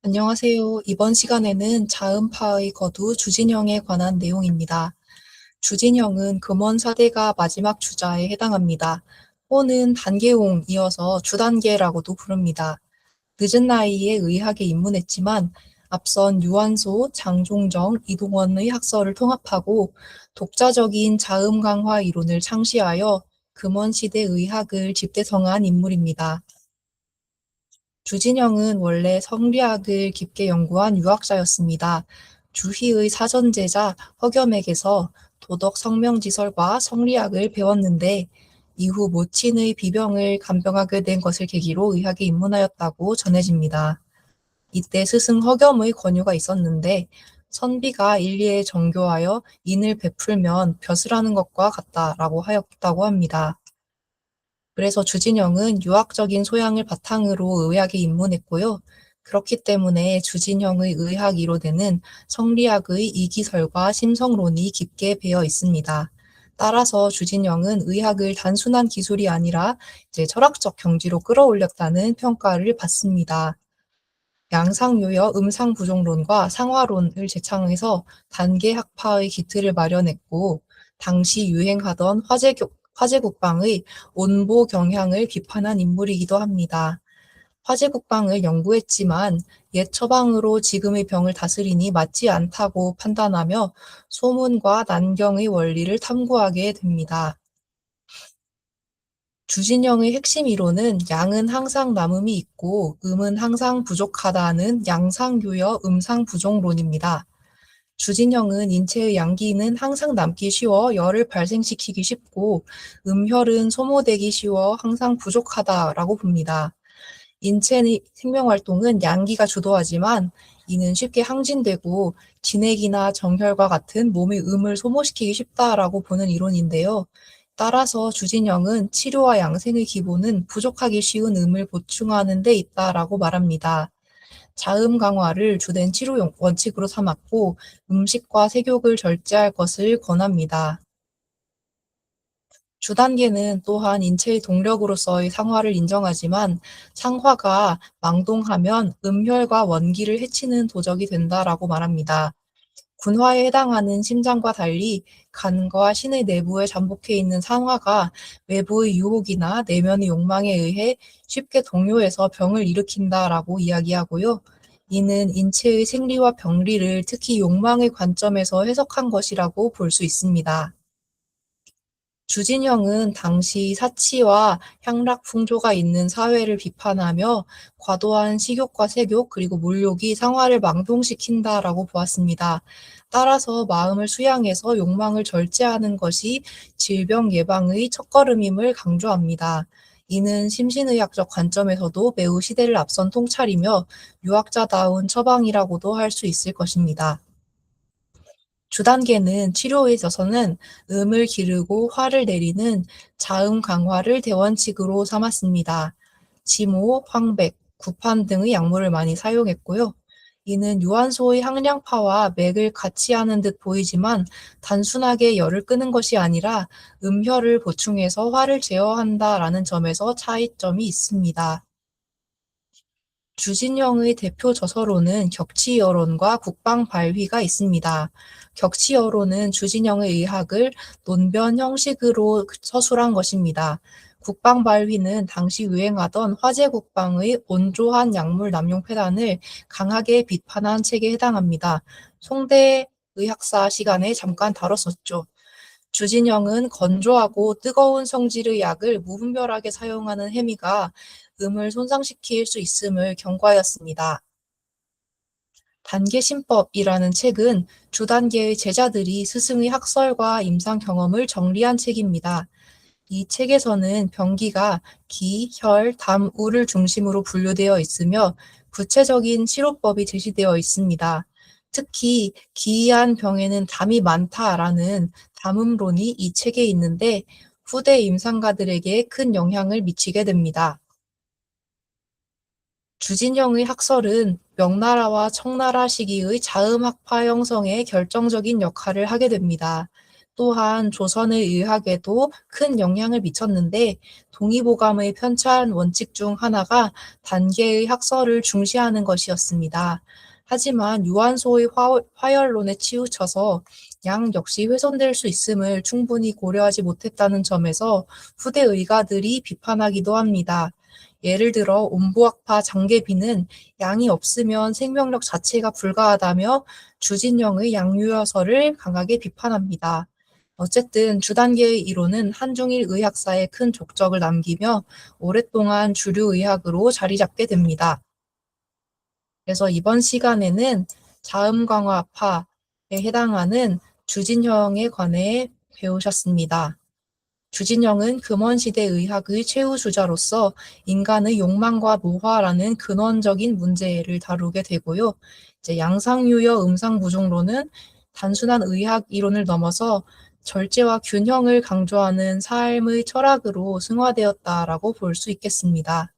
안녕하세요. 이번 시간에는 자음파의 거두 주진형에 관한 내용입니다. 주진형은 금원 4대가 마지막 주자에 해당합니다. 호는 단계옹 이어서 주단계라고도 부릅니다. 늦은 나이에 의학에 입문했지만 앞선 유한소, 장종정, 이동원의 학설을 통합하고 독자적인 자음 강화 이론을 창시하여 금원시대 의학을 집대성한 인물입니다. 주진영은 원래 성리학을 깊게 연구한 유학자였습니다. 주희의 사전제자 허겸에게서 도덕 성명지설과 성리학을 배웠는데 이후 모친의 비병을 간병하게 된 것을 계기로 의학에 입문하였다고 전해집니다. 이때 스승 허겸의 권유가 있었는데 선비가 인리에 정교하여 인을 베풀면 벼슬하는 것과 같다라고 하였다고 합니다. 그래서 주진영은 유학적인 소양을 바탕으로 의학에 입문했고요. 그렇기 때문에 주진영의 의학 이론에는 성리학의 이기설과 심성론이 깊게 배어 있습니다. 따라서 주진영은 의학을 단순한 기술이 아니라 철학적 경지로 끌어올렸다는 평가를 받습니다. 양상요여 음상부종론과 상화론을 제창해서 단계학파의 기틀을 마련했고 당시 유행하던 화제국방의 온보 경향을 비판한 인물이기도 합니다. 화제국방을 연구했지만 옛 처방으로 지금의 병을 다스리니 맞지 않다고 판단하며 소문과 난경의 원리를 탐구하게 됩니다. 주진영의 핵심 이론은 양은 항상 남음이 있고 음은 항상 부족하다는 양상교여 음상부종론입니다. 주진영은 인체의 양기는 항상 남기 쉬워 열을 발생시키기 쉽고 음혈은 소모되기 쉬워 항상 부족하다라고 봅니다. 인체의 생명활동은 양기가 주도하지만 이는 쉽게 항진되고 진액이나 정혈과 같은 몸의 음을 소모시키기 쉽다라고 보는 이론인데요. 따라서 주진영은 치료와 양생의 기본은 부족하기 쉬운 음을 보충하는 데 있다라고 말합니다. 자음 강화를 주된 치료 원칙으로 삼았고 음식과 색욕을 절제할 것을 권합니다. 주단계는 또한 인체의 동력으로서의 상화를 인정하지만 상화가 망동하면 음혈과 원기를 해치는 도적이 된다라고 말합니다. 군화에 해당하는 심장과 달리 간과 신의 내부에 잠복해 있는 상화가 외부의 유혹이나 내면의 욕망에 의해 쉽게 동요해서 병을 일으킨다라고 이야기하고요. 이는 인체의 생리와 병리를 특히 욕망의 관점에서 해석한 것이라고 볼 수 있습니다. 주진영은 당시 사치와 향락 풍조가 있는 사회를 비판하며 과도한 식욕과 색욕 그리고 물욕이 상화를 망동시킨다라고 보았습니다. 따라서 마음을 수양해서 욕망을 절제하는 것이 질병 예방의 첫걸음임을 강조합니다. 이는 심신의학적 관점에서도 매우 시대를 앞선 통찰이며 유학자다운 처방이라고도 할 수 있을 것입니다. 주단계는 치료에 있어서는 음을 기르고 화를 내리는 자음 강화를 대원칙으로 삼았습니다. 지모, 황백, 구판 등의 약물을 많이 사용했고요. 이는 유한소의 항량파와 맥을 같이 하는 듯 보이지만 단순하게 열을 끄는 것이 아니라 음혈을 보충해서 화를 제어한다라는 점에서 차이점이 있습니다. 주진영의 대표 저서로는 격치여론과 국방발휘가 있습니다. 격치여론은 주진영의 의학을 논변 형식으로 서술한 것입니다. 국방발휘는 당시 유행하던 화제국방의 온조한 약물 남용 폐단을 강하게 비판한 책에 해당합니다. 송대 의학사 시간에 잠깐 다뤘었죠. 주진영은 건조하고 뜨거운 성질의 약을 무분별하게 사용하는 행위가 음을 손상시킬 수 있음을 경고하였습니다. 단계신법이라는 책은 주단계의 제자들이 스승의 학설과 임상 경험을 정리한 책입니다. 이 책에서는 병기가 기, 혈, 담, 우를 중심으로 분류되어 있으며 구체적인 치료법이 제시되어 있습니다. 특히 기이한 병에는 담이 많다라는 담음론이 이 책에 있는데 후대 임상가들에게 큰 영향을 미치게 됩니다. 주진영의 학설은 명나라와 청나라 시기의 자음학파 형성에 결정적인 역할을 하게 됩니다. 또한 조선의 의학에도 큰 영향을 미쳤는데 동의보감의 편찬 원칙 중 하나가 단계의 학설을 중시하는 것이었습니다. 하지만 유한소의 화열론에 치우쳐서 양 역시 훼손될 수 있음을 충분히 고려하지 못했다는 점에서 후대 의가들이 비판하기도 합니다. 예를 들어 온부학파 장계비는 양이 없으면 생명력 자체가 불가하다며 주진영의 양유여설을 강하게 비판합니다. 어쨌든 주단계의 이론은 한중일 의학사에 큰 족적을 남기며 오랫동안 주류 의학으로 자리 잡게 됩니다. 그래서 이번 시간에는 자음강화파에 해당하는 주진형에 관해 배우셨습니다. 주진영은 금원시대 의학의 최우주자로서 인간의 욕망과 노화라는 근원적인 문제를 다루게 되고요. 이제 양상유여 음상부종론은 단순한 의학 이론을 넘어서 절제와 균형을 강조하는 삶의 철학으로 승화되었다라고 볼 수 있겠습니다.